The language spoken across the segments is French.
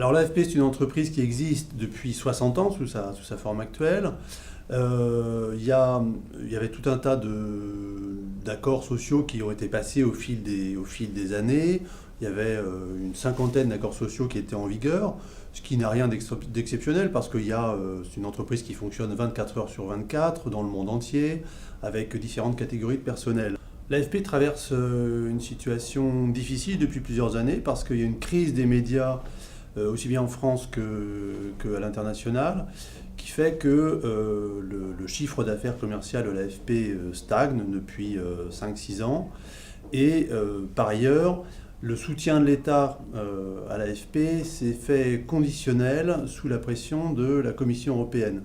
Alors l'AFP, c'est une entreprise qui existe depuis 60 ans sous sa forme actuelle. Il y avait tout un tas d'accords sociaux qui ont été passés au fil des années. Il y avait une cinquantaine d'accords sociaux qui étaient en vigueur, ce qui n'a rien d'exceptionnel parce c'est une entreprise qui fonctionne 24 heures sur 24 dans le monde entier, avec différentes catégories de personnel. L'AFP traverse une situation difficile depuis plusieurs années parce qu'il y a une crise des médias, aussi bien en France qu'à l'international, qui fait que le chiffre d'affaires commercial de l'AFP stagne depuis 5-6 ans. Et par ailleurs, le soutien de l'État à l'AFP s'est fait conditionnel sous la pression de la Commission européenne.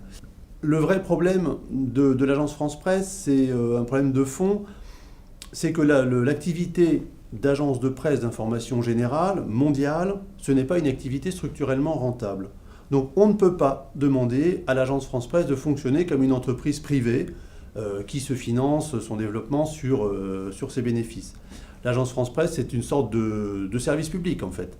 Le vrai problème de l'agence France Presse, c'est un problème de fond, c'est que l'activité d'agence de presse d'information générale, mondiale, ce n'est pas une activité structurellement rentable. Donc on ne peut pas demander à l'agence France Presse de fonctionner comme une entreprise privée qui se finance son développement sur ses bénéfices. L'agence France Presse, c'est une sorte de service public en fait.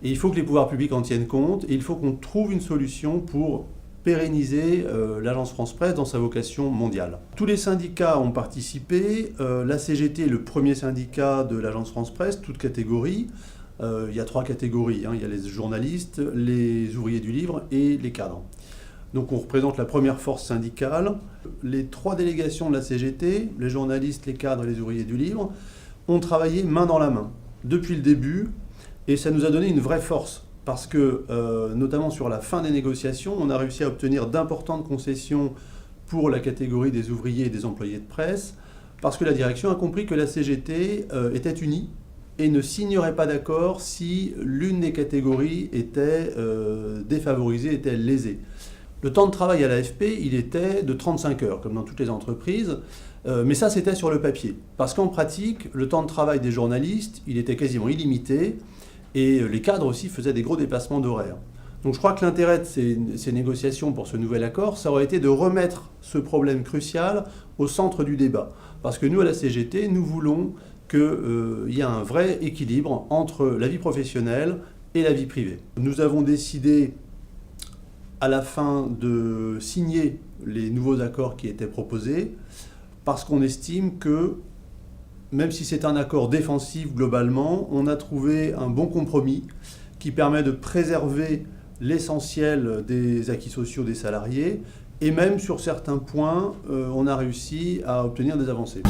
Et il faut que les pouvoirs publics en tiennent compte et il faut qu'on trouve une solution pour pérenniser l'agence France Presse dans sa vocation mondiale. Tous les syndicats ont participé. La CGT est le premier syndicat de l'agence France Presse, toute catégorie. Il y a 3 catégories, il y a les journalistes, les ouvriers du livre et les cadres. Donc on représente la première force syndicale. Les 3 délégations de la CGT, les journalistes, les cadres et les ouvriers du livre, ont travaillé main dans la main depuis le début et ça nous a donné une vraie force. Parce que, notamment sur la fin des négociations, on a réussi à obtenir d'importantes concessions pour la catégorie des ouvriers et des employés de presse, parce que la direction a compris que la CGT était unie et ne signerait pas d'accord si l'une des catégories était défavorisée, était lésée. Le temps de travail à l'AFP, il était de 35 heures, comme dans toutes les entreprises, mais ça c'était sur le papier. Parce qu'en pratique, le temps de travail des journalistes, il était quasiment illimité, et les cadres aussi faisaient des gros dépassements d'horaires. Donc je crois que l'intérêt de ces négociations pour ce nouvel accord, ça aurait été de remettre ce problème crucial au centre du débat. Parce que nous, à la CGT, nous voulons qu'il y ait un vrai équilibre entre la vie professionnelle et la vie privée. Nous avons décidé à la fin de signer les nouveaux accords qui étaient proposés, parce qu'on estime que même si c'est un accord défensif globalement, on a trouvé un bon compromis qui permet de préserver l'essentiel des acquis sociaux des salariés et même sur certains points, on a réussi à obtenir des avancées.